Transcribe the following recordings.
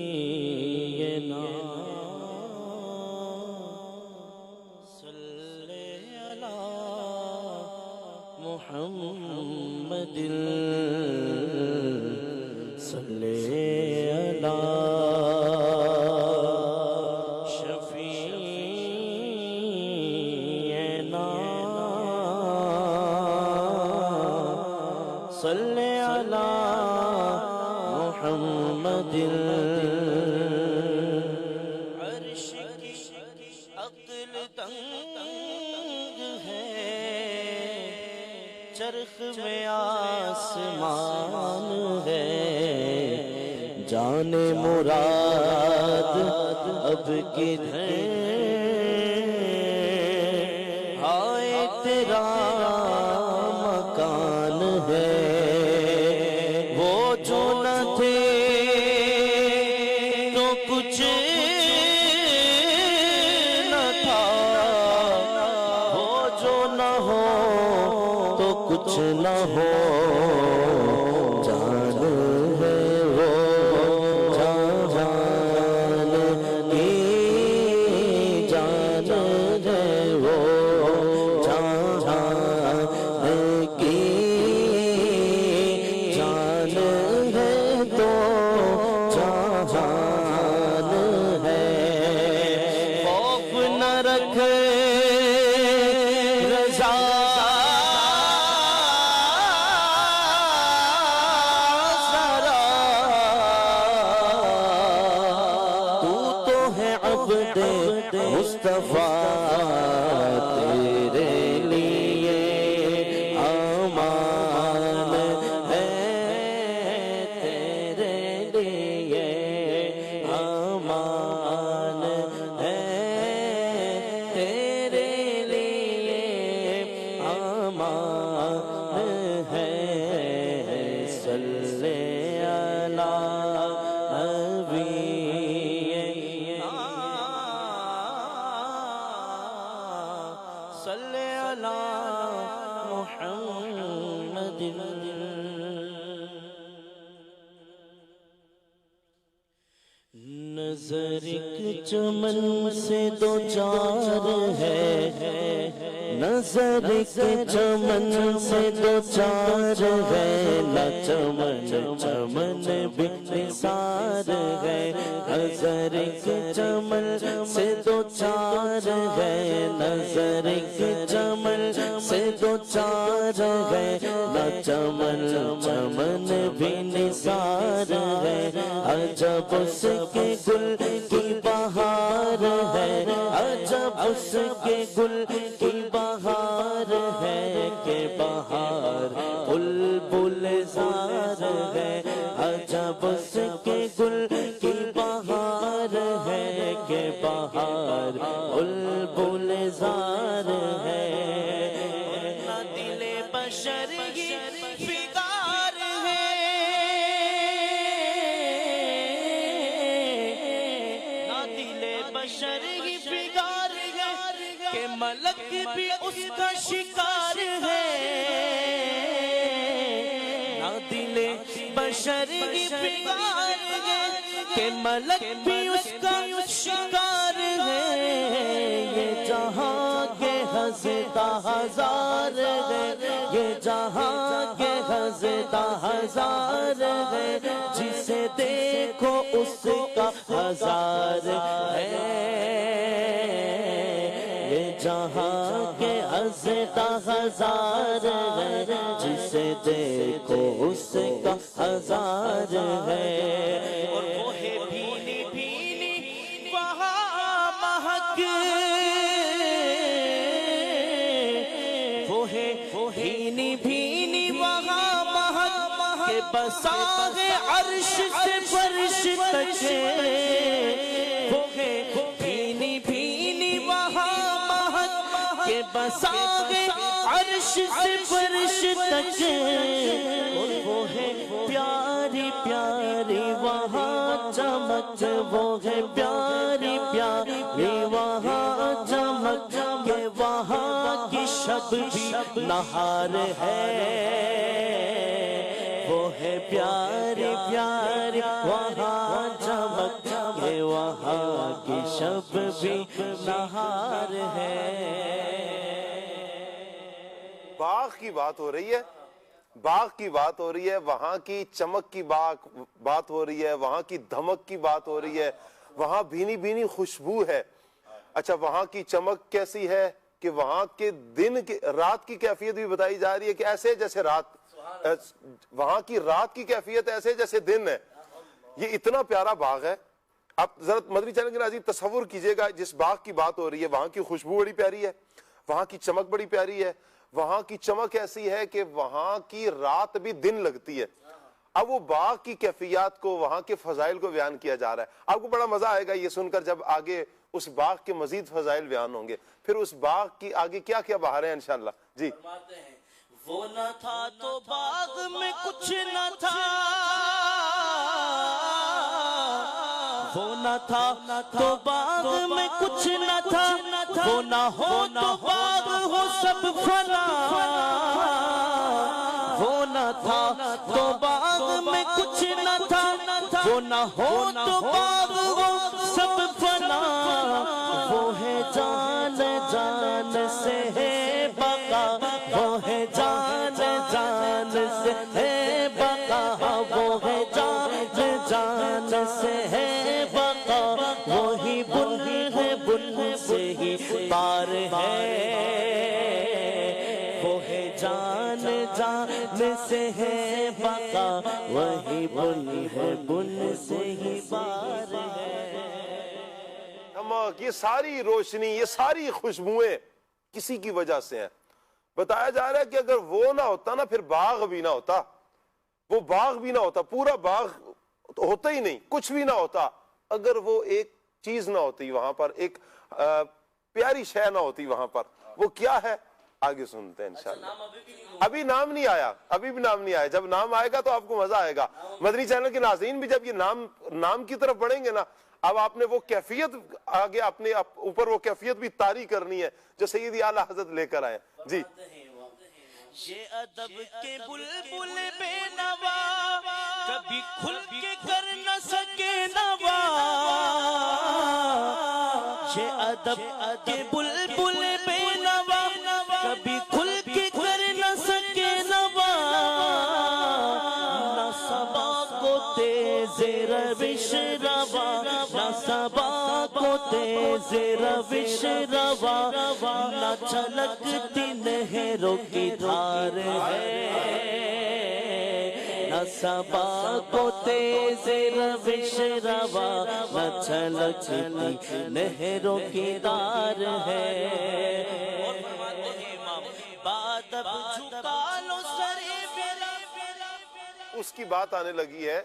نبینا صلی علی محمد صلی علی شفیعنا صلی علی محمد عرش کی عقل تنگ ہے چرخ میں آسمان ہے جان مراد اب کدھر ہائے تیرا مکان ہے وہ جو نہ تھے تو کچھ نہ تھا وہ جو نہ ہو تو کچھ نہ ہو جان ہے وہ جان کی جان ہے وہ جان کی جان ہے تو جان ہے خوف نہ رکھ رضا مصطفیٰ تیرے لیے امان ہے تیرے لیے امان ہے تیرے لیے امان ہے صلی علی صلی علی محمد نظر ایک چمن سے دو چار ہے نظر ایک چمن سے دو چار ہے نہ چمن چمن بھی نثار ہے نظر ایک چمن سے دو چار ہے نظر ایک چمن سے دو چار ہے نہ چمن چمن بھی نثار ہے عجب اس کے گل کی بہار ہے عجب اس کے گل کی بہار ہے کہ بہار بلبل زار ہے عجب اس کے گل کی بہار ہے کہ بہار بلبل زار ہے نہ دل بشر کی فکار ہے نہ دل بشر کی فکار ہے کہ ملک بھی اس کا شکار ہے نہ دل بشر کی فکار ہے کہ ملک بھی اس کا شکار ہے یہ جہاں کے ہزتا ہزار ہے یہ جہاں کے ہزتا ہزار ہے جسے دیکھو اس کا ہزار ہے یہ جہاں کے ہزتا ہزار ہے جسے دیکھو اس کا ہزار ہے اور وہ ہے بھینی بھینی وہاں مہک وہ ہے بھینی بھینی وہاں مہک کہ بساغ عرش سے فرش تک وہ ہے بھینی بھینی وہاں مہک کہ بساغ عرش سے فرش تک اور وہ ہے پیاری پیاری وہاں چمک وہ ہے پیاری پیاری وہاں چمک کہ وہاں کی شکل شب نہار ہے وہ ہے پیاری پیاری وہاں چمک کے وہاں کی شب بھی نہار ہے۔ باغ کی بات ہو رہی ہے، باغ کی بات ہو رہی ہے، وہاں کی چمک کی بات ہو رہی ہے، وہاں کی دھمک کی بات ہو رہی ہے، وہاں بھینی بھینی خوشبو ہے۔ اچھا وہاں کی چمک کیسی ہے کہ وہاں کے رات کی کیفیت بھی بتائی جا رہی ہے کہ ایسے جیسے رات، وہاں کی رات کی کیفیت ایسے جیسے دن ہے۔ یہ اتنا پیارا باغ ہے۔ اب ذرا مدنی چینل کے ناظرین تصور کیجئے گا، جس باغ کی بات ہو رہی ہے وہاں کی خوشبو بڑی پیاری ہے، وہاں کی چمک بڑی پیاری ہے، وہاں کی چمک ایسی ہے کہ وہاں کی رات بھی دن لگتی ہے۔ اب وہ باغ کی کیفیات کو، وہاں کے فضائل کو بیان کیا جا رہا ہے۔ آپ کو بڑا مزہ آئے گا یہ سن کر جب آگے اس باغ کے مزید فضائل بیان ہوں گے، پھر اس باغ کی آگے کیا کیا بہاریں ہیں انشاءاللہ۔ جی وہ نہ تھا تو باغ میں کچھ نہ تھا، وہ نہ تھا تو باغ میں کچھ نہ تھا، وہ نہ ہو تو باغ ہو سب فنا، وہ نہ تھا تو باغ میں کچھ نہ تھا، وہ نہ ہو تو باغ ہو سب فنا، وہ ہے جان جان سے ہے بقا، وہ ہے جان جان سے ہے بقا، وہ ہے جان جان سے ہے بقا، وہی بن ہے بن سے ہی تار ہے، وہ ہے جان جان سے ہے بقا، وہی بن ہے بن سے ہی بار ہے۔ یہ ساری روشنی، یہ ساری خوشبوئیں کسی کی وجہ سے ہیں۔ بتایا جا رہا ہے کہ اگر وہ نہ ہوتا نا پھر باغ بھی نہ ہوتا، وہ باغ بھی نہ ہوتا، پورا باغ ہوتا ہی نہیں، کچھ بھی نہ ہوتا اگر وہ ایک چیز نہ ہوتی وہاں پر، ایک پیاری شے نہ ہوتی وہاں پر۔ وہ کیا ہے آگے سنتے ہیں انشاءاللہ۔ ابھی نام نہیں آیا، ابھی بھی نام نہیں آیا، جب نام آئے گا تو آپ کو مزہ آئے گا۔ مدنی چینل کے ناظرین بھی جب یہ نام کی طرف بڑھیں گے نا، اب آپ نے وہ کیفیت آگے اپنے اوپر وہ کیفیت بھی طاری کرنی ہے جو سیدی اعلیٰ حضرت لے کر آئے۔ جی یہ ادب کے بلبل بے نوا کبھی کھل کے کر نہ سکے نوا، یہ ادب کے بلبل بے نوا کبھی کھل کے کر نہ سکے نوا، نہ صبا کو تیز روش روا، نہ صبا کو تیز روش روا، نہ چھلکتی نہروں کی دھار ہے، نہ صبا کو تیز روش روا، نہ چھلکتی نہروں کی دھار ہے۔ اور فرماتے ہیں امام بادب جھکا لو سرے بلا، اس کی بات آنے لگی ہے،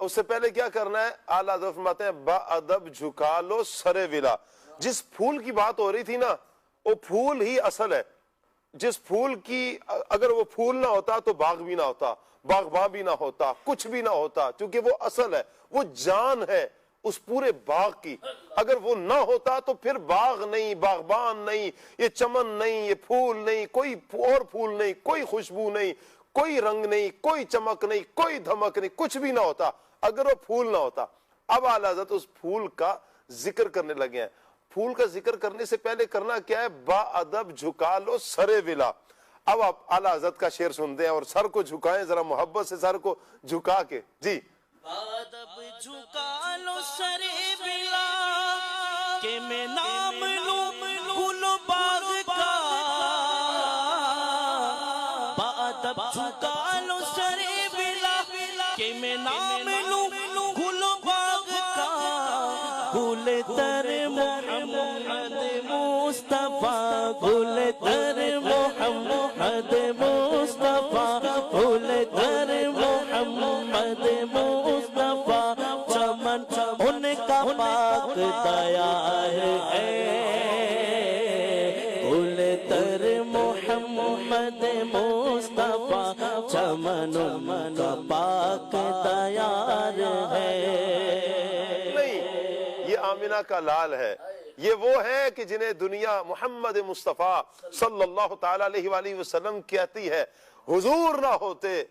اس سے پہلے کیا کرنا ہے؟ اعلیٰ حضرت فرماتے ہیں با ادب جھکا لو سرے ولا۔ جس پھول کی بات ہو رہی تھی نا، وہ پھول ہی اصل ہے۔ جس پھول کی اگر وہ پھول نہ ہوتا تو باغ بھی نہ ہوتا، باغباں بھی نہ ہوتا، کچھ بھی نہ ہوتا، کیونکہ وہ اصل ہے، وہ جان ہے اس پورے باغ کی۔ اگر وہ نہ ہوتا تو پھر باغ نہیں، باغبان نہیں، یہ چمن نہیں، یہ پھول نہیں، کوئی اور پھول نہیں، کوئی خوشبو نہیں، کوئی رنگ نہیں، کوئی چمک نہیں، کوئی دھمک نہیں، کچھ بھی نہ ہوتا اگر وہ پھول نہ ہوتا۔ اب اعلیٰ حضرت اس پھول کا ذکر کرنے لگے ہیں۔ پھول کا ذکر کرنے سے پہلے کرنا کیا ہے؟ با ادب جھکا لو سرے ولا۔ اب آپ اعلیٰ حضرت کا شعر سنتے ہیں اور سر کو جھکائیں ذرا محبت سے، سر کو جھکا کے۔ جی ادب جھکا لو سرے ولا کہ میں نام لوں گل باغ کا، ادب جھکا لو سرے ولا کہ میں نام لوں گل باغ کا، گل تر محمد مصطفیٰ، گل تر محمد مصطفیٰ، گل تر محمد مصطفیٰ، چمن ان کا پاک دیار ہے، گل تر محمد مصطفیٰ، چمن ان کا پاک دیار ہے۔ نہیں، یہ آمنہ کا لال ہے، یہ وہ ہیں کہ جنہیں دنیا محمد مصطفیٰ صلی اللہ تعالیٰ علیہ وآلہ وسلم کہتی ہے حضور نہ ہوتے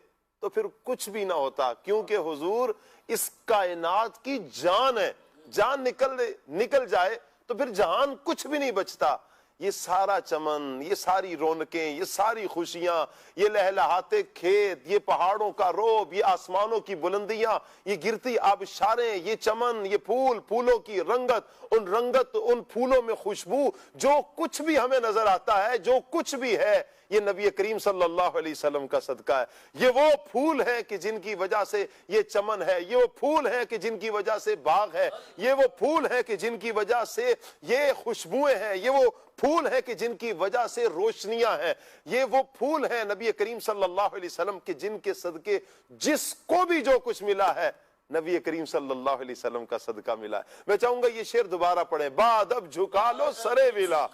تو پھر کچھ بھی نہ ہوتا، کیونکہ حضور اس کائنات کی جان ہے، جان نکل جائے تو پھر جہان کچھ بھی نہیں بچتا۔ یہ سارا چمن، یہ ساری رونقیں، یہ ساری خوشیاں، یہ لہلہاتے کھیت، یہ پہاڑوں کا روب، یہ آسمانوں کی بلندیاں، یہ گرتی آبشاریں، یہ چمن، یہ پھولوں کی رنگت، ان پھولوں میں خوشبو، جو کچھ بھی ہمیں نظر آتا ہے، جو کچھ بھی ہے، یہ نبی کریم صلی اللہ علیہ وسلم کا صدقہ ہے۔ یہ وہ پھول ہیں کہ جن کی وجہ سے یہ چمن ہے، یہ وہ پھول ہیں کہ جن کی وجہ سے باغ ہے، یہ وہ پھول ہیں کہ جن کی وجہ سے یہ خوشبوئیں ہیں، یہ وہ پھول ہیں کہ جن کی وجہ سے روشنیاں ہیں، یہ وہ پھول ہیں نبی کریم صلی اللہ علیہ وسلم کے جن کے صدقے جس کو بھی جو کچھ ملا ہے نبی کریم صلی اللہ علیہ وسلم کا صدقہ ملا ہے۔ میں چاہوں گا یہ شعر دوبارہ پڑھیں، بادب جھکا لو سرے ولا،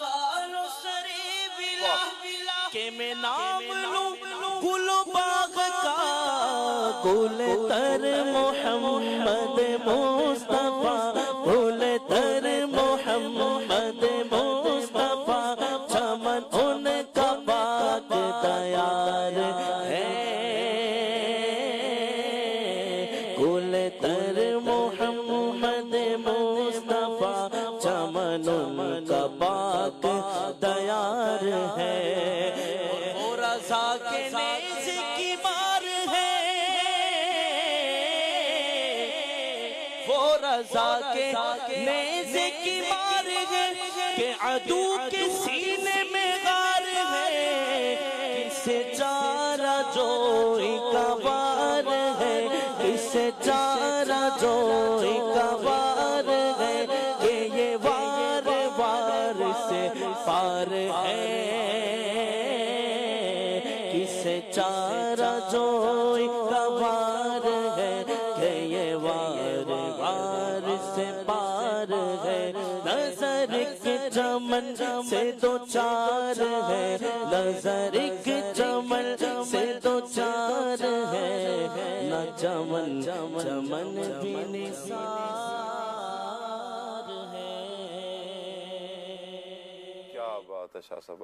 کہ میں نام لوں گل و باغ کا، گل تر محمد مصطفیٰ، گل تر محمد مصطفیٰ، چمن ان کا پاک تیار ہے، گل تر محمد مصطفیٰ، چمن ان کا پاک تیار ہے۔ وہ رضا کے نیز کی مار ہے، وہ رضا کے نیز کی مار ہے، کہ عدو کے سینے میں غار ہے، کسے چارہ جوئی کا وار ہے، کسے چارہ جوئی کا وار ہے، کہ یہ وار وار سے پار ہے، کسے چارہ جوئی کا وار ہے، کہ یہ وار وار سے پار ہے۔ نظر ایک چمن سے دو چار ہے، نظر ایک چمن سے دو چار ہے، نہ چمن چمن بھی نثار ہے۔ کیا بات ہے شاہ صاحب۔